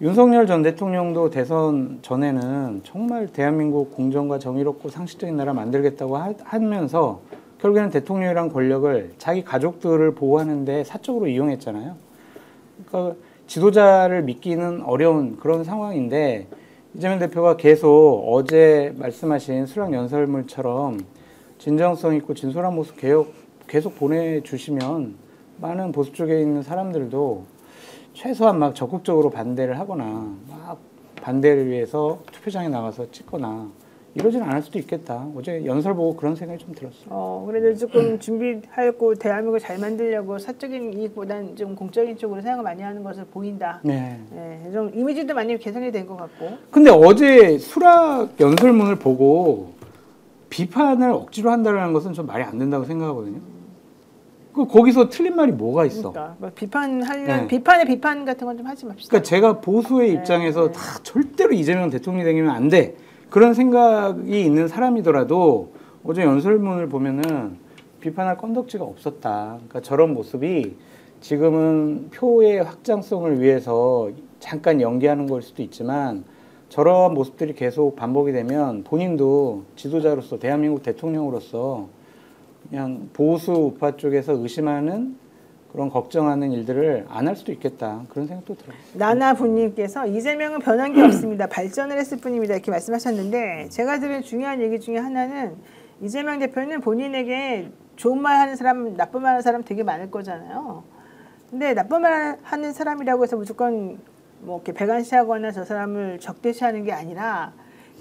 윤석열 전 대통령도 대선 전에는 정말 대한민국 공정과 정의롭고 상식적인 나라 만들겠다고 하면서 결국에는 대통령이란 권력을 자기 가족들을 보호하는데 사적으로 이용했잖아요. 그러니까 지도자를 믿기는 어려운 그런 상황인데 이재명 대표가 계속 어제 말씀하신 수락연설문처럼 진정성 있고 진솔한 모습 계속 보내주시면 많은 보수 쪽에 있는 사람들도 최소한 막 적극적으로 반대를 하거나 막 반대를 위해서 투표장에 나가서 찍거나 이러진 않을 수도 있겠다. 어제 연설 보고 그런 생각이 좀 들었어요. 그래도 조금 준비하였고 대한민국을 잘 만들려고 사적인 이익보다는 좀 공적인 쪽으로 생각을 많이 하는 것을 보인다. 네. 네, 좀 이미지도 많이 개선이 된 것 같고. 근데 어제 수락 연설문을 보고 비판을 억지로 한다는 것은 좀 말이 안 된다고 생각하거든요. 거기서 틀린 말이 뭐가 있어? 그러니까 뭐 비판하려는 네. 비판의 비판 같은 건 좀 하지 맙시다. 그러니까 제가 보수의 입장에서 다 절대로 이재명 대통령이 되면 안 돼. 그런 생각이 있는 사람이더라도 어제 연설문을 보면은 비판할 건덕지가 없었다. 그러니까 저런 모습이 지금은 표의 확장성을 위해서 잠깐 연기하는 걸 수도 있지만 저런 모습들이 계속 반복이 되면 본인도 지도자로서 대한민국 대통령으로서 그냥 보수 우파 쪽에서 의심하는 그런 걱정하는 일들을 안 할 수도 있겠다. 그런 생각도 들어요. 나나분님께서 이재명은 변한 게 없습니다. 발전을 했을 뿐입니다. 이렇게 말씀하셨는데 제가 들은 중요한 얘기 중에 하나는 이재명 대표는 본인에게 좋은 말 하는 사람, 나쁜 말 하는 사람 되게 많을 거잖아요. 근데 나쁜 말 하는 사람이라고 해서 무조건 뭐 이렇게 배관시하거나 저 사람을 적대시하는 게 아니라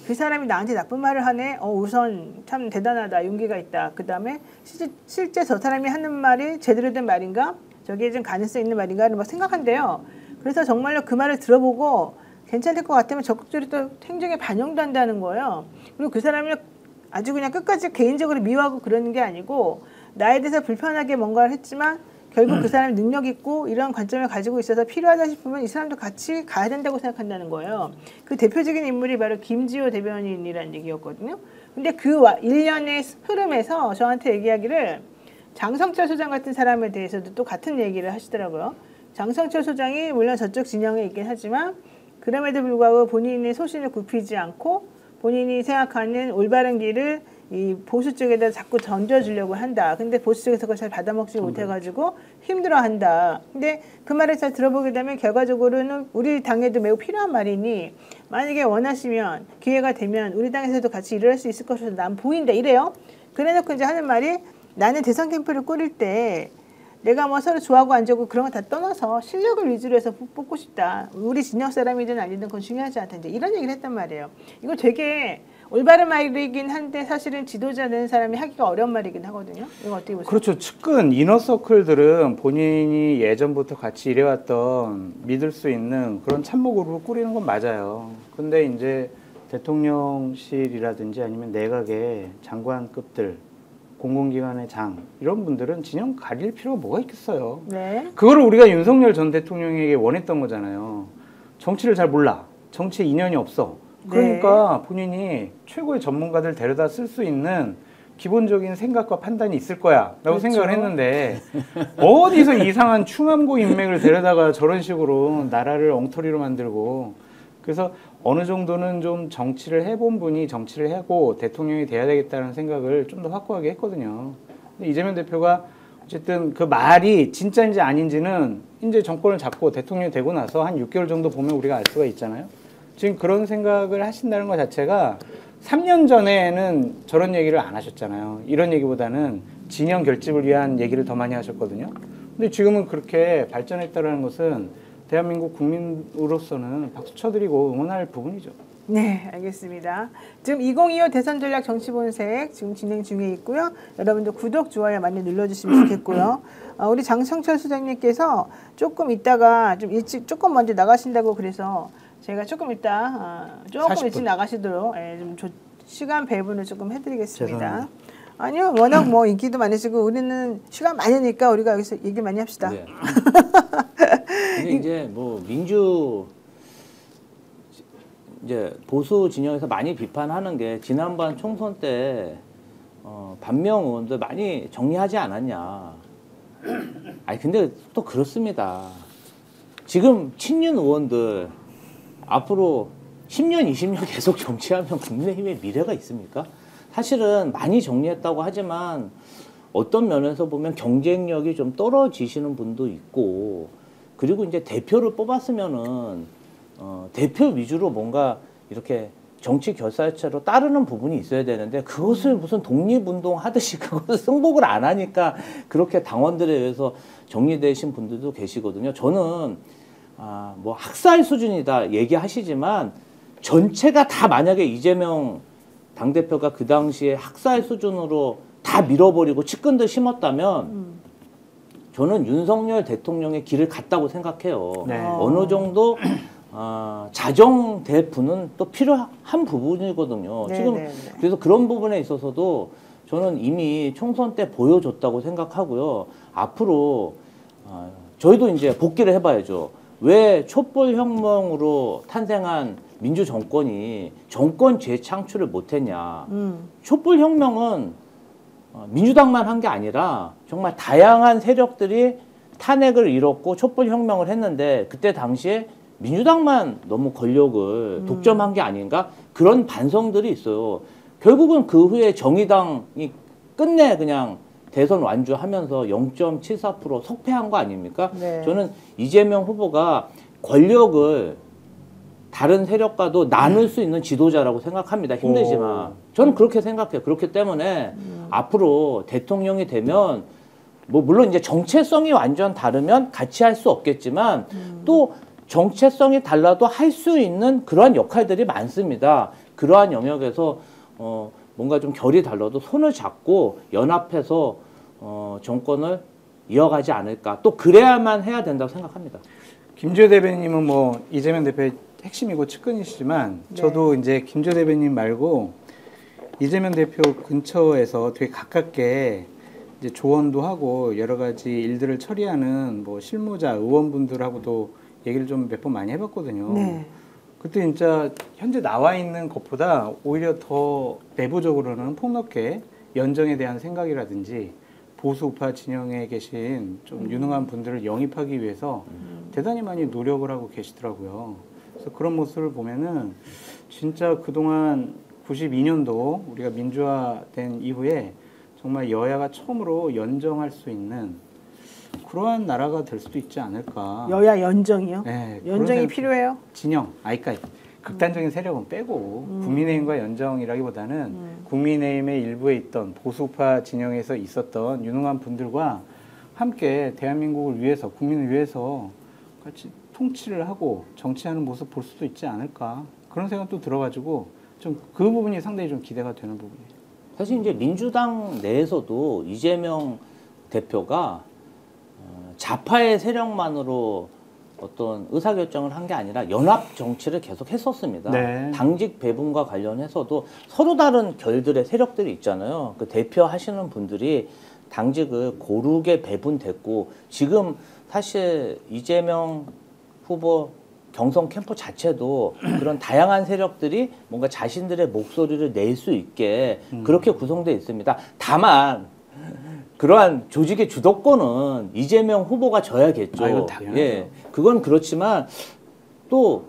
그 사람이 나한테 나쁜 말을 하네. 우선 참 대단하다. 용기가 있다. 그 다음에 실제 저 사람이 하는 말이 제대로 된 말인가? 저게 좀 가능성 있는 말인가를 막 생각한대요. 그래서 정말로 그 말을 들어보고 괜찮을 것 같으면 적극적으로 또 행정에 반영도 한다는 거예요. 그리고 그 사람을 아주 그냥 끝까지 개인적으로 미워하고 그러는 게 아니고 나에 대해서 불편하게 뭔가를 했지만 결국 그 사람이 능력 있고 이런 관점을 가지고 있어서 필요하다 싶으면 이 사람도 같이 가야 된다고 생각한다는 거예요. 그 대표적인 인물이 바로 김지호 대변인이라는 얘기였거든요. 근데 그 일련의 흐름에서 저한테 얘기하기를 장성철 소장 같은 사람에 대해서도 또 같은 얘기를 하시더라고요. 장성철 소장이 물론 저쪽 진영에 있긴 하지만 그럼에도 불구하고 본인의 소신을 굽히지 않고 본인이 생각하는 올바른 길을 이 보수 쪽에다 자꾸 던져주려고 한다. 근데 보수 쪽에서 그걸 잘 받아먹지 못해가지고 힘들어한다. 근데 그 말을 잘 들어보게 되면 결과적으로는 우리 당에도 매우 필요한 말이니 만약에 원하시면 기회가 되면 우리 당에서도 같이 일을 할 수 있을 것으로 난 보인다. 이래요. 그래놓고 이제 하는 말이 나는 대선 캠프를 꾸릴 때 내가 뭐 서로 좋아하고 안 좋아하고 그런 거 다 떠나서 실력을 위주로 해서 뽑고 싶다. 우리 진영 사람이든 아니든 그건 중요하지 않다. 이제 이런 얘기를 했단 말이에요. 이거 되게 올바른 말이긴 한데 사실은 지도자 되는 사람이 하기가 어려운 말이긴 하거든요. 이거 어떻게 보세요? 그렇죠. 측근 이너서클들은 본인이 예전부터 같이 일해왔던 믿을 수 있는 그런 참모그룹을 꾸리는 건 맞아요. 근데 이제 대통령실이라든지 아니면 내각의 장관급들, 공공기관의 장 이런 분들은 진영 가릴 필요가 뭐가 있겠어요. 네. 그거를 우리가 윤석열 전 대통령에게 원했던 거잖아요. 정치를 잘 몰라. 정치에 인연이 없어. 그러니까 본인이 최고의 전문가들 데려다 쓸 수 있는 기본적인 생각과 판단이 있을 거야 라고 그렇죠. 생각을 했는데 어디서 이상한 충암고 인맥을 데려다가 저런 식으로 나라를 엉터리로 만들고 그래서 어느 정도는 좀 정치를 해본 분이 정치를 하고 대통령이 돼야 되겠다는 생각을 좀 더 확고하게 했거든요. 근데 이재명 대표가 어쨌든 그 말이 진짜인지 아닌지는 이제 정권을 잡고 대통령이 되고 나서 한 6개월 정도 보면 우리가 알 수가 있잖아요. 지금 그런 생각을 하신다는 것 자체가 3년 전에는 저런 얘기를 안 하셨잖아요. 이런 얘기보다는 진영 결집을 위한 얘기를 더 많이 하셨거든요. 근데 지금은 그렇게 발전했다는 것은 대한민국 국민으로서는 박수 쳐드리고 응원할 부분이죠. 네, 알겠습니다. 지금 2025 대선 전략 정치 본색 지금 진행 중에 있고요. 여러분들 구독, 좋아요 많이 눌러주시면 좋겠고요. 우리 장성철 소장님께서 조금 있다가 좀 일찍 조금 먼저 나가신다고 그래서 제가 조금 이따 조금 40분. 일찍 나가시도록 좀 시간 배분을 조금 해드리겠습니다. 죄송합니다. 아니요, 워낙 뭐 인기도 많으시고 우리는 시간 많으니까 우리가 여기서 얘기 많이 합시다. 네. 근데 이제 뭐 이제 보수 진영에서 많이 비판하는 게 지난번 총선 때 반명 의원들 많이 정리하지 않았냐. 아니 근데 또 그렇습니다. 지금 친윤 의원들 앞으로 10년, 20년 계속 정치하면 국민의힘의 미래가 있습니까? 사실은 많이 정리했다고 하지만 어떤 면에서 보면 경쟁력이 좀 떨어지시는 분도 있고 그리고 이제 대표를 뽑았으면은 대표 위주로 뭔가 이렇게 정치 결사체로 따르는 부분이 있어야 되는데 그것을 무슨 독립운동 하듯이 그것을 승복을 안 하니까 그렇게 당원들에 의해서 정리되신 분들도 계시거든요. 저는 뭐 학살 수준이다 얘기하시지만 전체가 다 만약에 이재명 당대표가 그 당시에 학살 수준으로 다 밀어버리고 측근들 심었다면 저는 윤석열 대통령의 길을 갔다고 생각해요. 네. 어느 정도 자정 대부는 또 필요한 부분이거든요. 네, 지금 네, 네. 그래서 그런 부분에 있어서도 저는 이미 총선 때 보여줬다고 생각하고요. 앞으로 저희도 이제 복귀를 해봐야죠. 왜 촛불혁명으로 탄생한 민주정권이 정권 재창출을 못했냐. 촛불혁명은 민주당만 한 게 아니라 정말 다양한 세력들이 탄핵을 이뤘고 촛불혁명을 했는데 그때 당시에 민주당만 너무 권력을 독점한 게 아닌가? 그런 반성들이 있어요. 결국은 그 후에 정의당이 끝내 그냥 대선 완주하면서 0.74% 석패한 거 아닙니까? 네. 저는 이재명 후보가 권력을 다른 세력과도 나눌 수 있는 지도자라고 생각합니다. 힘들지만. 저는 그렇게 생각해요. 그렇기 때문에 앞으로 대통령이 되면 뭐 물론 이제 정체성이 완전 다르면 같이 할 수 없겠지만 또 정체성이 달라도 할 수 있는 그러한 역할들이 많습니다. 그러한 영역에서 뭔가 좀 결이 달라도 손을 잡고 연합해서 정권을 이어가지 않을까. 또 그래야만 해야 된다고 생각합니다. 김주호 대변인님은 뭐 이재명 대표의 핵심이고 측근이시지만 네. 저도 이제 김주호 대변인 말고 이재명 대표 근처에서 되게 가깝게 이제 조언도 하고 여러 가지 일들을 처리하는 뭐 실무자 의원분들하고도 얘기를 좀 몇 번 많이 해봤거든요. 네. 그때 진짜 현재 나와 있는 것보다 오히려 더 내부적으로는 폭넓게 연정에 대한 생각이라든지 보수 우파 진영에 계신 좀 유능한 분들을 영입하기 위해서 대단히 많이 노력을 하고 계시더라고요. 그래서 그런 모습을 보면은 진짜 그동안 92년도 우리가 민주화된 이후에 정말 여야가 처음으로 연정할 수 있는 그러한 나라가 될 수도 있지 않을까. 여야 연정이요? 네, 연정이 그런 필요해요? 진영, 그러니까 극단적인 세력은 빼고 국민의힘과 연정이라기보다는 국민의힘의 일부에 있던 보수파 진영에서 있었던 유능한 분들과 함께 대한민국을 위해서, 국민을 위해서 같이 통치를 하고 정치하는 모습 볼 수도 있지 않을까. 그런 생각도 들어가지고 좀 그 부분이 상당히 좀 기대가 되는 부분이에요. 사실 이제 민주당 내에서도 이재명 대표가 좌파의 세력만으로 어떤 의사결정을 한 게 아니라 연합 정치를 계속 했었습니다. 네. 당직 배분과 관련해서도 서로 다른 결들의 세력들이 있잖아요. 그 대표하시는 분들이 당직을 고르게 배분됐고 지금 사실 이재명 후보 경선 캠프 자체도 그런 다양한 세력들이 뭔가 자신들의 목소리를 낼 수 있게 그렇게 구성되어 있습니다. 다만 그러한 조직의 주도권은 이재명 후보가 져야겠죠. 아, 이건 당연하죠. 예, 그건 그렇지만 또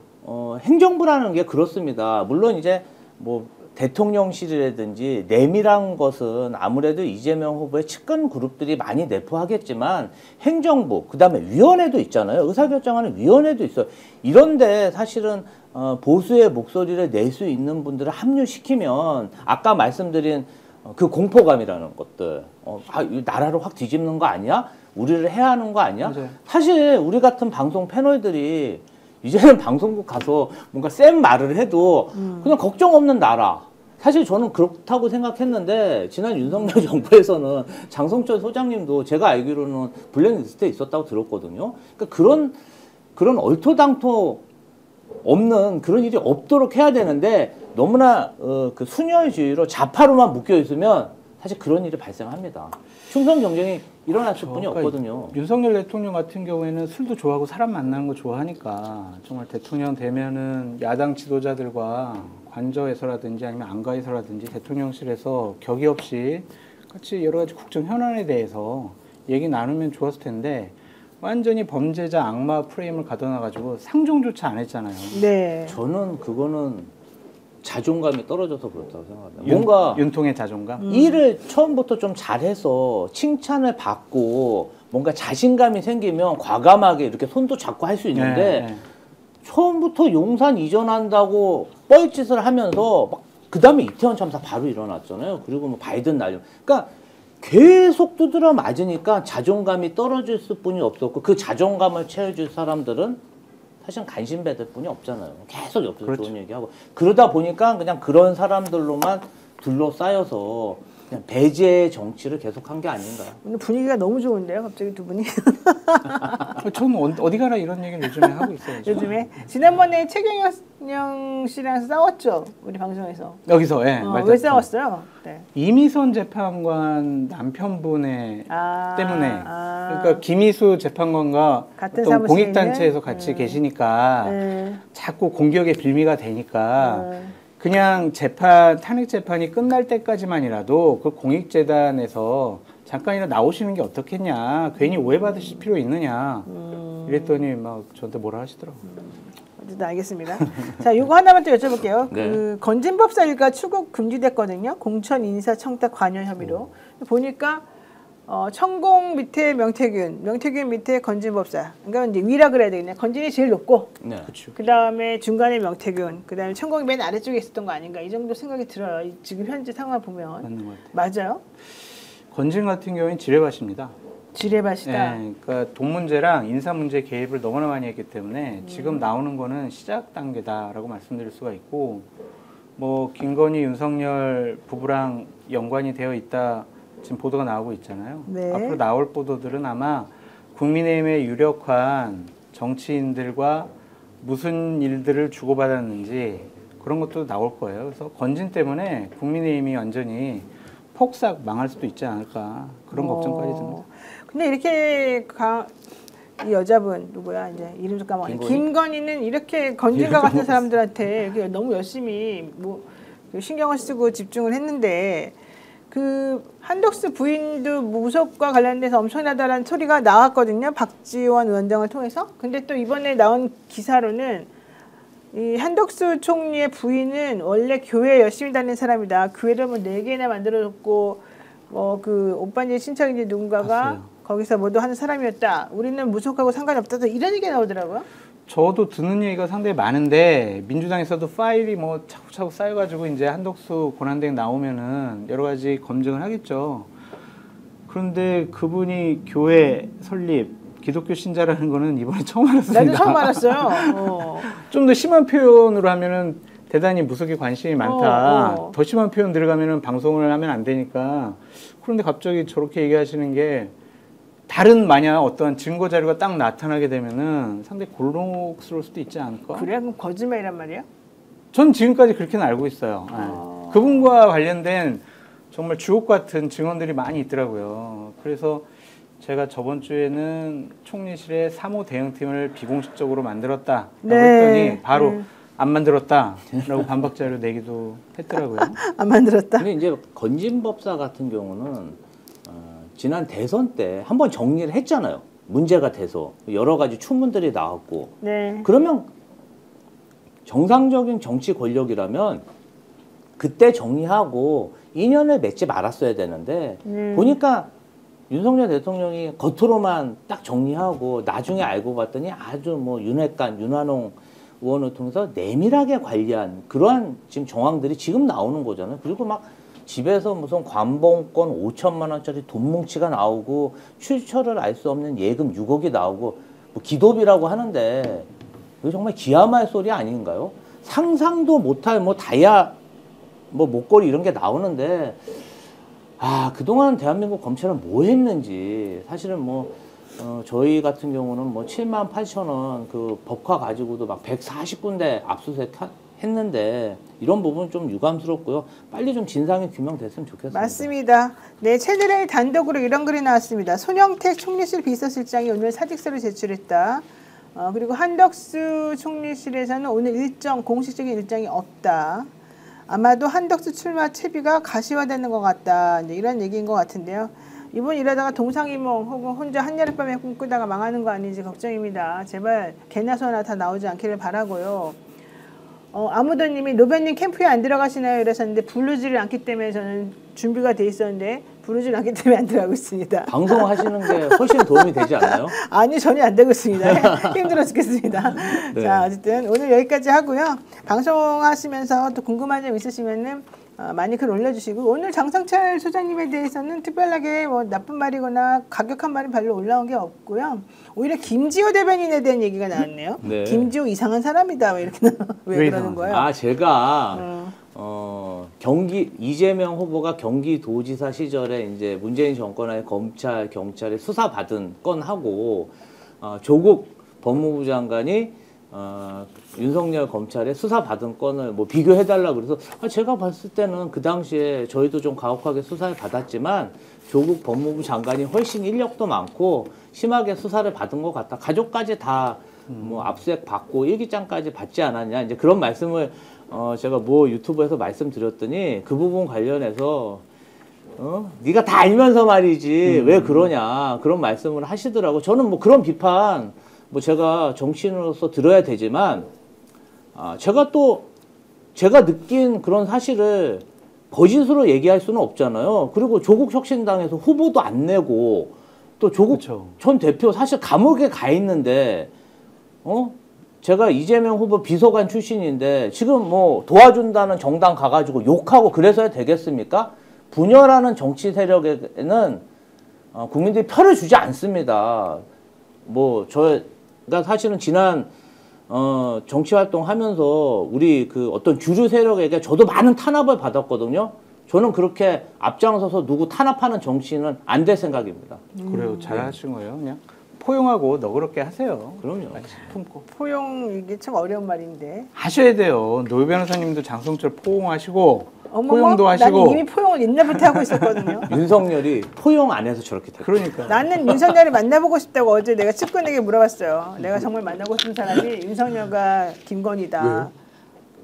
행정부라는 게 그렇습니다. 물론 이제 뭐 대통령실이라든지 내밀한 것은 아무래도 이재명 후보의 측근 그룹들이 많이 내포하겠지만 행정부, 그다음에 위원회도 있잖아요. 의사결정하는 위원회도 있어요. 이런데 사실은 보수의 목소리를 낼 수 있는 분들을 합류시키면 아까 말씀드린 그 공포감이라는 것들, 이 나라를 확 뒤집는 거 아니야? 우리를 해야 하는 거 아니야? 맞아요. 사실 우리 같은 방송 패널들이 이제는 방송국 가서 뭔가 센 말을 해도 그냥 걱정 없는 나라. 사실 저는 그렇다고 생각했는데 지난 윤석열 정부에서는 장성철 소장님도 제가 알기로는 블랙리스트에 있었다고 들었거든요. 그러니까 그런 얼토당토 없는 그런 일이 없도록 해야 되는데 너무나 그 순혈주의로 좌파로만 묶여 있으면 사실 그런 일이 발생합니다. 충성 경쟁이 일어날 수뿐이 없거든요. 윤석열 대통령 같은 경우에는 술도 좋아하고 사람 만나는 거 좋아하니까 정말 대통령 되면은 야당 지도자들과 관저에서라든지 아니면 안가에서라든지 대통령실에서 격이 없이 같이 여러 가지 국정 현안에 대해서 얘기 나누면 좋았을 텐데 완전히 범죄자 악마 프레임을 가둬놔가지고 상종조차 안 했잖아요. 네. 저는 그거는 자존감이 떨어져서 그렇다고 생각합니다. 뭔가 윤통의 자존감. 일을 처음부터 좀 잘해서 칭찬을 받고 뭔가 자신감이 생기면 과감하게 이렇게 손도 잡고 할 수 있는데 네. 처음부터 용산 이전한다고 뻘짓을 하면서 그 다음에 이태원 참사 바로 일어났잖아요. 그리고 뭐 바이든 날려. 그러니까 계속 두드려 맞으니까 자존감이 떨어질 수뿐이 없었고 그 자존감을 채워줄 사람들은 사실 간신배들 뿐이 없잖아요. 계속 옆에서 그렇죠. 좋은 얘기하고 그러다 보니까 그냥 그런 사람들로만 둘러싸여서 그냥 배제의 정치를 계속한 게 아닌가. 오늘 분위기가 너무 좋은데요, 갑자기 두 분이. 저는 어디 가나 이런 얘기를 요즘에 하고 있어요. 지금. 요즘에 지난번에 최경영 씨랑 싸웠죠, 우리 방송에서. 여기서 예. 왜 싸웠어요? 네. 이미선 재판관 남편분의 때문에 그러니까 김희수 재판관과 같은 어떤 사무실에 공익단체에서 같이 계시니까 자꾸 공격의 빌미가 되니까 그냥 탄핵 재판이 끝날 때까지만이라도 그 공익재단에서 잠깐이라도 나오시는 게 어떻겠냐. 괜히 오해받으실 필요 있느냐. 이랬더니 막 저한테 뭐라 하시더라고요. 어쨌든 알겠습니다. 자, 이거 하나만 또 여쭤볼게요. 네. 그 건진법사 일가 출국 금지됐거든요. 공천 인사 청탁 관여 혐의로. 보니까 천공 밑에 명태균, 명태균 밑에 건진법사. 그러니까 이제 위라 그래야 되겠네. 건진이 제일 높고, 네. 그렇죠. 그 다음에 중간에 명태균, 그 다음에 천공이 맨 아래쪽에 있었던 거 아닌가 이 정도 생각이 들어요. 지금 현재 상황 보면. 맞는 것 같아요. 맞아요? 건진 같은 경우는 지뢰밭입니다. 지뢰밭이다. 네, 그러니까 돈 문제랑 인사 문제 개입을 너무나 많이 했기 때문에 지금 나오는 거는 시작 단계다라고 말씀드릴 수가 있고, 뭐 김건희, 윤석열 부부랑 연관이 되어 있다 지금 보도가 나오고 있잖아요. 네. 앞으로 나올 보도들은 아마 국민의힘의 유력한 정치인들과 무슨 일들을 주고받았는지 그런 것도 나올 거예요. 그래서 건진 때문에 국민의힘이 완전히 폭삭 망할 수도 있지 않을까 그런 걱정까지 듭니다. 근데 이렇게 이 여자분 누구야 이제 이름도 까먹었네. 김건희는 이렇게 건진과 같은 사람들한테 이렇게 너무 열심히 뭐 신경을 쓰고 집중을 했는데 그 한덕수 부인도 무속과 관련돼서 엄청나다라는 소리가 나왔거든요. 박지원 위원장을 통해서. 근데 또 이번에 나온 기사로는 이 한덕수 총리의 부인은 원래 교회 열심히 다니는 사람이다. 교회를 뭐 4개나 만들어줬고 뭐 그 오빠인지 친척인지 누군가가 봤어요. 거기서 뭐도 하는 사람이었다. 우리는 무속하고 상관이 없다. 이런 얘기가 나오더라고요. 저도 듣는 얘기가 상당히 많은데 민주당에서도 파일이 뭐 차곡차곡 쌓여가지고 이제 한덕수 권한대행 나오면은 여러 가지 검증을 하겠죠. 그런데 그분이 교회 설립, 기독교 신자라는 거는 이번에 처음 알았습니다. 나도 처음 알았어요. 좀 더 심한 표현으로 하면은 대단히 무속에 관심이 많다. 더 심한 표현 들어가면은 방송을 하면 안 되니까. 그런데 갑자기 저렇게 얘기하시는 게 다른 만약 어떤 증거 자료가 딱 나타나게 되면은 상당히 곤혹스러울 수도 있지 않을까? 그래? 그럼 거짓말이란 말이야? 전 지금까지 그렇게는 알고 있어요. 네. 그분과 관련된 정말 주옥 같은 증언들이 많이 있더라고요. 그래서 제가 저번 주에는 총리실에 3호 대응팀을 비공식적으로 만들었다라고 했더니 바로 안 만들었다라고 반박 자료 내기도 했더라고요. 안 만들었다? 근데 이제 건진법사 같은 경우는 지난 대선 때 한번 정리를 했잖아요. 문제가 돼서 여러 가지 추문들이 나왔고. 네. 그러면 정상적인 정치 권력이라면 그때 정리하고 인연을 맺지 말았어야 되는데 보니까 윤석열 대통령이 겉으로만 딱 정리하고 나중에 알고 봤더니 아주 뭐 윤핵관, 윤한홍 의원을 통해서 내밀하게 관리한 그러한 지금 정황들이 지금 나오는 거잖아요. 그리고 막 집에서 무슨 관봉권 5천만 원짜리 돈 뭉치가 나오고 출처를 알 수 없는 예금 6억이 나오고 뭐 기도비라고 하는데 이거 정말 기야말 소리 아닌가요? 상상도 못할 뭐 다이아 뭐 목걸이 이런 게 나오는데 그동안 대한민국 검찰은 뭐 했는지 사실은 뭐 저희 같은 경우는 뭐 7만 8천 원 그 법화 가지고도 막 140군데 압수수색 했는데 이런 부분은 좀 유감스럽고요. 빨리 좀 진상이 규명됐으면 좋겠습니다. 맞습니다. 네, 채널A 단독으로 이런 글이 나왔습니다. 손영택 총리실 비서실장이 오늘 사직서를 제출했다. 그리고 한덕수 총리실에서는 오늘 공식적인 일정이 없다. 아마도 한덕수 출마 채비가 가시화되는 것 같다. 이제 이런 얘기인 것 같은데요. 이번 일하다가 동상이몽 혹은 혼자 한여름밤에 꿈꾸다가 망하는 거 아닌지 걱정입니다. 제발 개나 소나 다 나오지 않기를 바라고요. 아무도님이 노변님 캠프에 안 들어가시나요? 이러셨는데 부르지를 않기 때문에 저는 준비가 돼 있었는데 부르지를 않기 때문에 안 들어가고 있습니다. 방송하시는 게 훨씬 도움이 되지 않나요? 아니 전혀 안 되고 있습니다. 힘들어 죽겠습니다. 네. 자 어쨌든 오늘 여기까지 하고요. 방송하시면서 또 궁금한 점 있으시면은 많이 글 올려주시고 오늘 장성철 소장님에 대해서는 특별하게 뭐 나쁜 말이거나 가격한 말이 별로 올라온 게 없고요. 오히려 김지호 대변인에 대한 얘기가 나왔네요. 네. 김지호 이상한 사람이다. 왜 이렇게 왜 그러는 거예요? 제가 경기 이재명 후보가 경기도지사 시절에 이제 문재인 정권의 검찰 경찰에 수사 받은 건하고 조국 법무부 장관이 윤석열 검찰에 수사 받은 건을 뭐 비교해달라 그래서 제가 봤을 때는 그 당시에 저희도 좀 가혹하게 수사를 받았지만 조국 법무부 장관이 훨씬 인력도 많고 심하게 수사를 받은 것 같다. 가족까지 다 뭐 압수수색 받고 일기장까지 받지 않았냐 이제 그런 말씀을 제가 뭐 유튜브에서 말씀드렸더니 그 부분 관련해서 네가 다 알면서 말이지 왜 그러냐 그런 말씀을 하시더라고. 저는 뭐 그런 비판 뭐 제가 정치인으로서 들어야 되지만 제가 느낀 그런 사실을 거짓으로 얘기할 수는 없잖아요. 그리고 조국 혁신당에서 후보도 안 내고 또 조국 그쵸. 전 대표 사실 감옥에 가 있는데 제가 이재명 후보 비서관 출신인데 지금 뭐 도와준다는 정당 가가지고 욕하고 그래서야 되겠습니까? 분열하는 정치 세력에는 국민들이 표를 주지 않습니다. 뭐 저가 사실은 지난 정치 활동하면서 우리 그 어떤 주류 세력에게 저도 많은 탄압을 받았거든요. 저는 그렇게 앞장서서 누구 탄압하는 정치는 안 될 생각입니다. 그래요. 잘하신 거예요. 그냥 포용하고 너그럽게 하세요. 그럼요. 품고. 포용 이게 참 어려운 말인데. 하셔야 돼요. 노 변호사님도 장성철 포용하시고 어머머, 포용도 나는 하시고. 이미 포용을 옛날부터 하고 있었거든요. 윤석열이 포용 안 해서 저렇게 됐다. 그러니까. 나는 윤석열이 만나보고 싶다고 어제 내가 측근에게 물어봤어요. 내가 정말 만나고 싶은 사람이 윤석열과 김건희다. 왜요?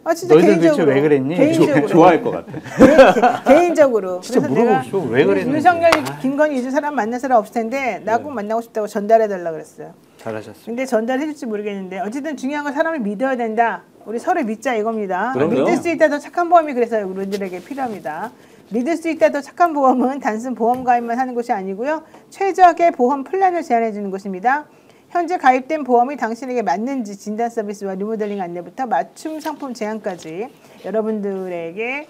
아 진짜 너희들 개인적으로. 도대체 왜 그랬니? 개인적으로. 좋아할 것 같아. 개인적으로. 진짜 그래서 내가 물어보시오. 왜 그랬는지. 윤석열, 김건희 이 사람 만날 사람 없을 텐데 나 꼭 만나고 싶다고 전달해달라 그랬어요. 잘하셨어요. 근데 전달해줄지 모르겠는데 어쨌든 중요한 건 사람을 믿어야 된다. 우리 서로 믿자 이겁니다. 그럼요. 믿을 수 있다 더 착한 보험이 그래서 우리들에게 필요합니다. 믿을 수 있다 더 착한 보험은 단순 보험 가입만 하는 것이 아니고요. 최적의 보험 플랜을 제안해 주는 것입니다. 현재 가입된 보험이 당신에게 맞는지 진단 서비스와 리모델링 안내부터 맞춤 상품 제안까지 여러분들에게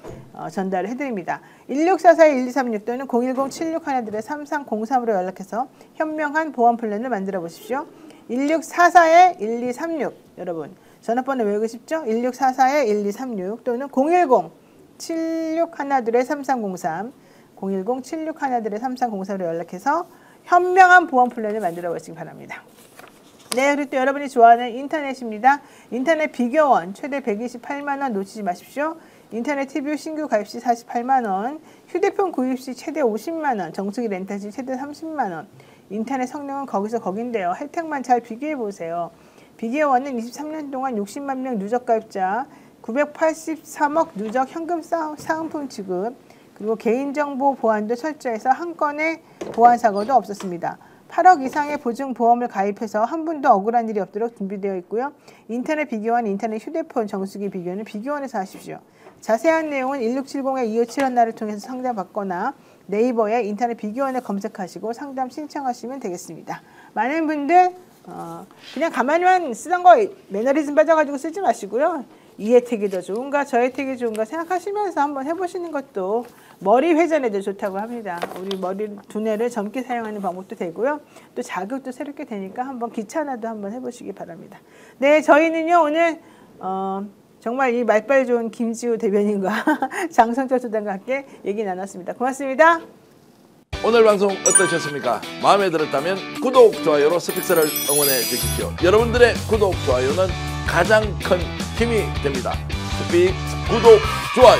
전달을 해드립니다. 1644-1236 또는 010-7613-3303으로 연락해서 현명한 보험 플랜을 만들어 보십시오. 1644-1236 여러분 전화번호 외우기 쉽죠? 1644-1236 또는 010-7613-3303 010-7613-3303으로 연락해서 현명한 보험 플랜을 만들어 보시기 바랍니다. 네, 그리고 또 여러분이 좋아하는 인터넷입니다. 인터넷 비교원 최대 128만 원 놓치지 마십시오. 인터넷 TV 신규 가입 시 48만 원, 휴대폰 구입 시 최대 50만 원, 정수기 렌탈 시 최대 30만 원. 인터넷 성능은 거기서 거긴데요. 혜택만 잘 비교해 보세요. 비교원은 23년 동안 60만 명 누적 가입자, 983억 누적 현금 사은품 지급, 그리고 개인정보 보안도 철저해서 한 건의 보안 사고도 없었습니다. 8억 이상의 보증보험을 가입해서 한 분도 억울한 일이 없도록 준비되어 있고요. 인터넷 비교원, 인터넷 휴대폰 정수기 비교는 비교원에서 하십시오. 자세한 내용은 1670-2571을 통해서 상담받거나 네이버에 인터넷 비교원을 검색하시고 상담 신청하시면 되겠습니다. 많은 분들 그냥 가만히만 쓰던 거 매너리즘 빠져가지고 쓰지 마시고요. 이 혜택이 더 좋은가 저 혜택이 좋은가 생각하시면서 한번 해보시는 것도 머리 회전에도 좋다고 합니다. 우리 머리 두뇌를 젊게 사용하는 방법도 되고요. 또 자극도 새롭게 되니까 한번 귀찮아도 한번 해보시기 바랍니다. 네, 저희는요 오늘 정말 이 말빨 좋은 김지우 대변인과 장성철 소장과 함께 얘기 나눴습니다. 고맙습니다. 오늘 방송 어떠셨습니까? 마음에 들었다면 구독, 좋아요로 스픽스를 응원해 주십시오. 여러분들의 구독, 좋아요는 가장 큰 힘이 됩니다. 스픽스 구독, 좋아요.